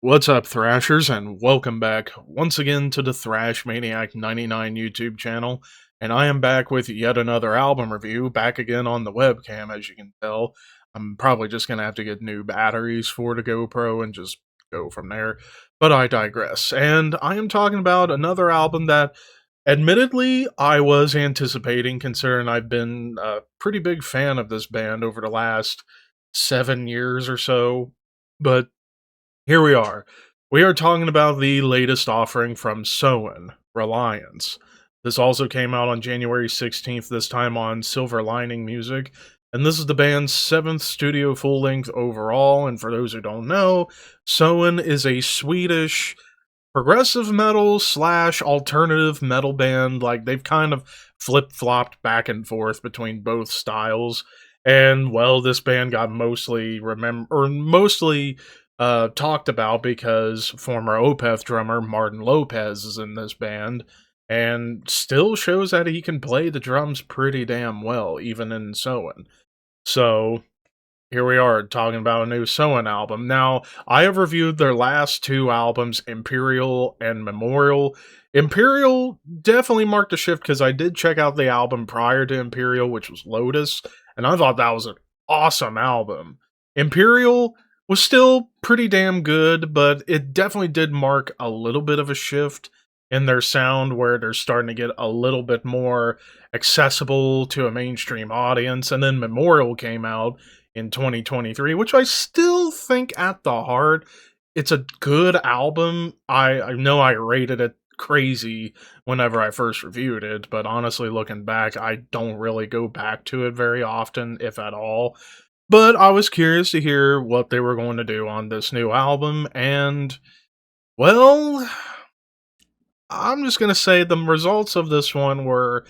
What's up, Thrashers, and welcome back once again to the Thrash Maniac 99 YouTube channel. And I am back with yet another album review, back again on the webcam, as you can tell. I'm probably just gonna have to get new batteries for the GoPro and just go from there. But I digress. And I am talking about another album that, admittedly, I was anticipating, considering I've been a pretty big fan of this band over the last 7 years or so. But here we are. We are talking about the latest offering from Soen, Reliance. This also came out on January 16th, this time on Silver Lining Music, and this is the band's 7th studio full-length overall, and for those who don't know, Soen is a Swedish progressive metal slash alternative metal band. Like, they've kind of flip-flopped back and forth between both styles, and, well, this band got mostly talked about because former Opeth drummer Martin Lopez is in this band, and still shows that he can play the drums pretty damn well, even in Soen. So, here we are talking about a new Soen album. Now, I have reviewed their last two albums, Imperial and Memorial. Imperial definitely marked a shift because I did check out the album prior to Imperial, which was Lotus, and I thought that was an awesome album. Imperial was still pretty damn good, but it definitely did mark a little bit of a shift in their sound where they're starting to get a little bit more accessible to a mainstream audience. And then Memorial came out in 2023, which I still think at the heart, it's a good album. I know I rated it crazy whenever I first reviewed it, but honestly, looking back, I don't really go back to it very often, if at all. But I was curious to hear what they were going to do on this new album, and, well, I'm just going to say the results of this one were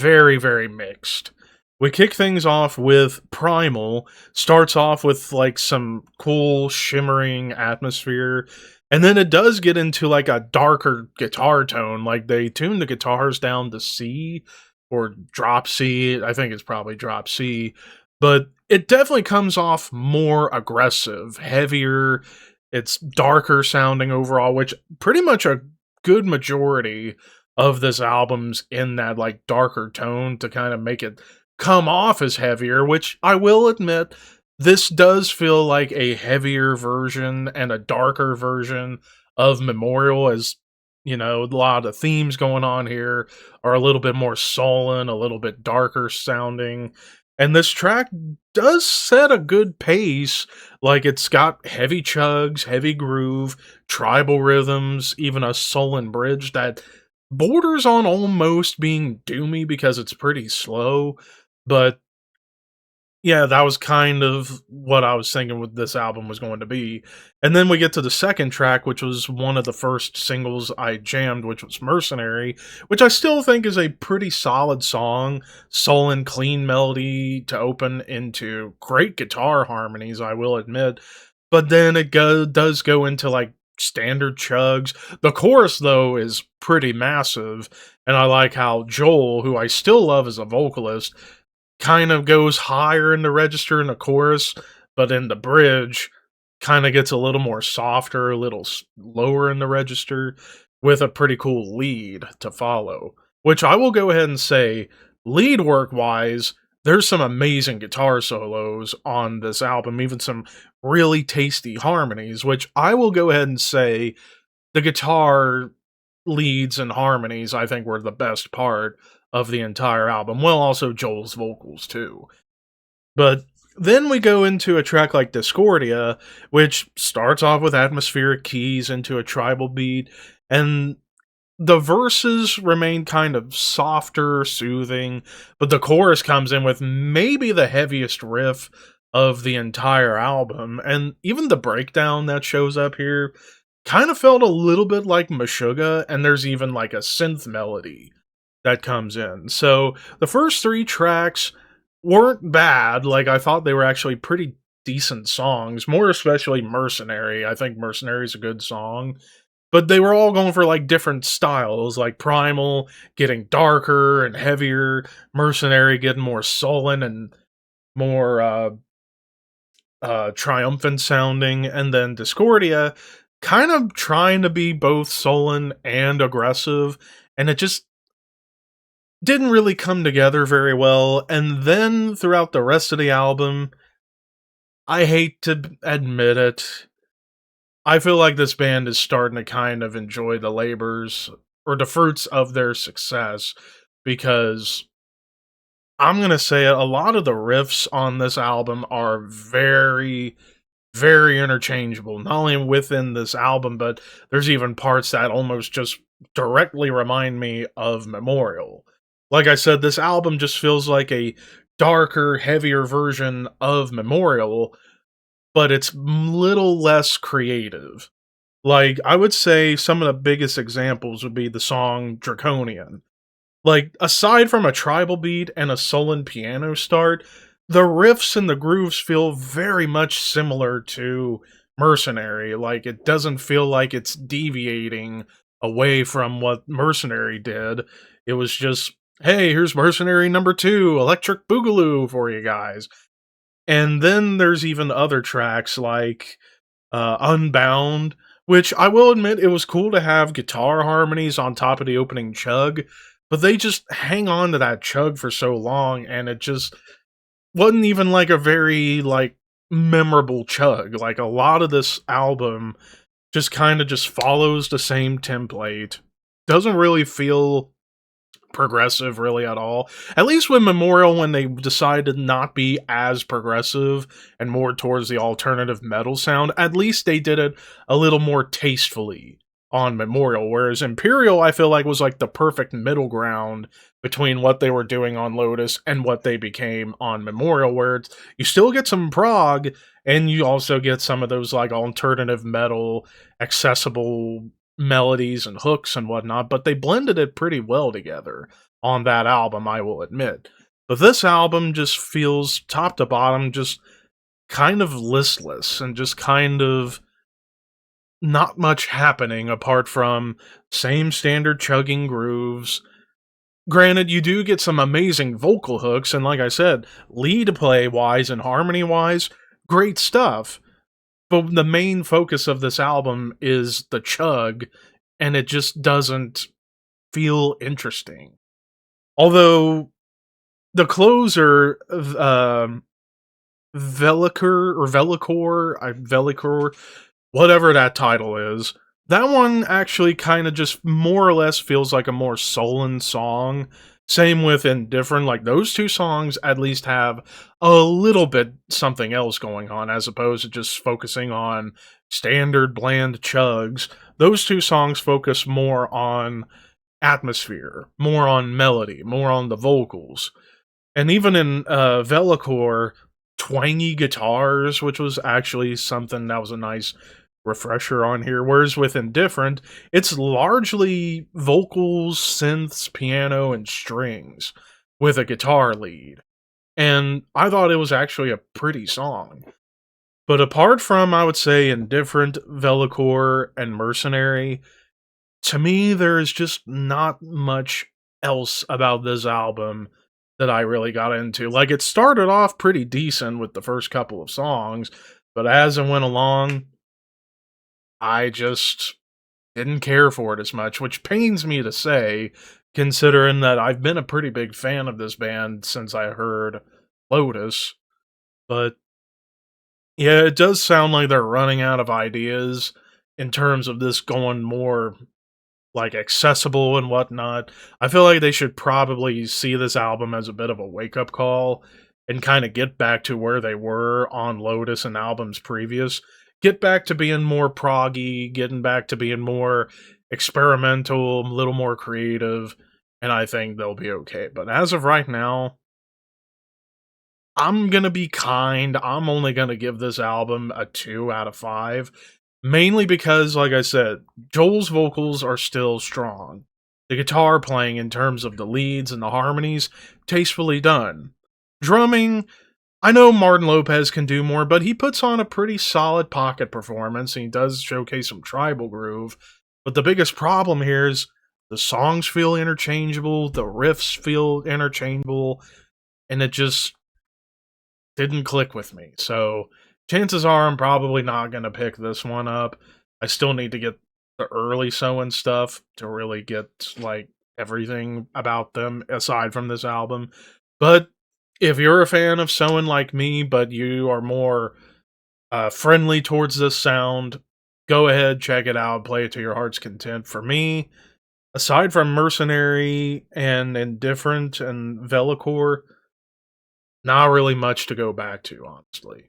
very, very mixed. We kick things off with Primal, starts off with like some cool shimmering atmosphere, and then it does get into like a darker guitar tone. Like they tune the guitars down to C or drop C. I think it's probably drop C, but it definitely comes off more aggressive, heavier. It's darker sounding overall, which pretty much a good majority of this album's in that like darker tone to kind of make it come off as heavier, which I will admit, this does feel like a heavier version and a darker version of Memorial, as you know, a lot of the themes going on here are a little bit more sullen, a little bit darker sounding. And this track does set a good pace. Like, it's got heavy chugs, heavy groove, tribal rhythms, even a sullen bridge that borders on almost being doomy because it's pretty slow. But yeah, that was kind of what I was thinking what this album was going to be. And then we get to the second track, which was one of the first singles I jammed, which was Mercenary, which I still think is a pretty solid song. Sullen, clean melody to open into great guitar harmonies, I will admit. But then it does go into like standard chugs. The chorus, though, is pretty massive. And I like how Joel, who I still love as a vocalist, kind of goes higher in the register in the chorus, but in the bridge kind of gets a little more softer, a little lower in the register, with a pretty cool lead to follow. Which I will go ahead and say, lead work wise, there's some amazing guitar solos on this album, even some really tasty harmonies, which I will go ahead and say the guitar leads and harmonies I think were the best part of the entire album. Well, also Joel's vocals too. But then we go into a track like Discordia, which starts off with atmospheric keys into a tribal beat, and the verses remain kind of softer, soothing, but the chorus comes in with maybe the heaviest riff of the entire album, and even the breakdown that shows up here kind of felt a little bit like Meshuggah, and there's even like a synth melody that comes in. So the first three tracks weren't bad. Like, I thought they were actually pretty decent songs, more especially Mercenary. I think Mercenary is a good song. But they were all going for like different styles, like Primal getting darker and heavier, Mercenary getting more sullen and more triumphant sounding, and then Discordia kind of trying to be both sullen and aggressive, and it just didn't really come together very well. And then throughout the rest of the album, I hate to admit it, I feel like this band is starting to kind of enjoy the labors or the fruits of their success because I'm going to say a lot of the riffs on this album are very, very interchangeable, not only within this album, but there's even parts that almost just directly remind me of Memorial. Like I said, this album just feels like a darker, heavier version of Memorial, but it's little less creative. Like, I would say some of the biggest examples would be the song Draconian. Like, aside from a tribal beat and a sullen piano start, the riffs and the grooves feel very much similar to Mercenary. Like, it doesn't feel like it's deviating away from what Mercenary did. It was just, hey, here's Mercenary number 2, Electric Boogaloo for you guys. And then there's even other tracks like Unbound, which I will admit it was cool to have guitar harmonies on top of the opening chug, but they just hang on to that chug for so long, and it just wasn't even like a very like memorable chug. Like a lot of this album just kind of just follows the same template. Doesn't really feel progressive really at all. At least with Memorial, when they decided to not be as progressive and more towards the alternative metal sound, at least they did it a little more tastefully on Memorial. Whereas Imperial, I feel like, was like the perfect middle ground between what they were doing on Lotus and what they became on Memorial, where you still get some prog and you also get some of those like alternative metal accessible melodies and hooks and whatnot, but they blended it pretty well together on that album, I will admit. But this album just feels top to bottom just kind of listless and just kind of not much happening apart from same standard chugging grooves. Granted, you do get some amazing vocal hooks, and like I said, lead play wise and harmony wise, great stuff. But the main focus of this album is the chug, and it just doesn't feel interesting. Although the closer, Velicor, whatever that title is, that one actually kind of just more or less feels like a more sullen song. Same with Indifferent, like those two songs at least have a little bit something else going on as opposed to just focusing on standard bland chugs. Those two songs focus more on atmosphere, more on melody, more on the vocals. And even in Velicor, twangy guitars, which was actually something that was a nice refresher on here. Whereas with Indifferent, it's largely vocals, synths, piano, and strings with a guitar lead. And I thought it was actually a pretty song. But apart from, I would say, Indifferent, Velicor, and Mercenary, to me, there is just not much else about this album that I really got into. Like, it started off pretty decent with the first couple of songs, but as it went along, I just didn't care for it as much, which pains me to say, considering that I've been a pretty big fan of this band since I heard Lotus. But yeah, it does sound like they're running out of ideas in terms of this going more like accessible and whatnot. I feel like they should probably see this album as a bit of a wake up call and kind of get back to where they were on Lotus and albums previous. Get back to being more proggy, getting back to being more experimental, a little more creative, and I think they'll be okay. But as of right now, I'm gonna be kind. I'm only gonna give this album a 2 out of 5. Mainly because, like I said, Joel's vocals are still strong. The guitar playing in terms of the leads and the harmonies, tastefully done. Drumming, I know Martin Lopez can do more, but he puts on a pretty solid pocket performance and he does showcase some tribal groove. But the biggest problem here is the songs feel interchangeable, the riffs feel interchangeable, and it just didn't click with me. So chances are I'm probably not going to pick this one up. I still need to get the early Soen stuff to really get, like, everything about them aside from this album. But if you're a fan of Soen like me, but you are more friendly towards this sound, go ahead, check it out, play it to your heart's content. For me, aside from Mercenary and Indifferent and Velocore, not really much to go back to, honestly.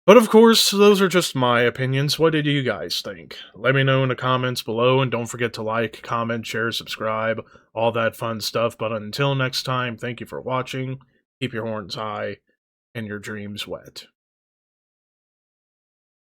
But of course, those are just my opinions. What did you guys think? Let me know in the comments below, and don't forget to like, comment, share, subscribe, all that fun stuff. But until next time, thank you for watching, keep your horns high, and your dreams wet.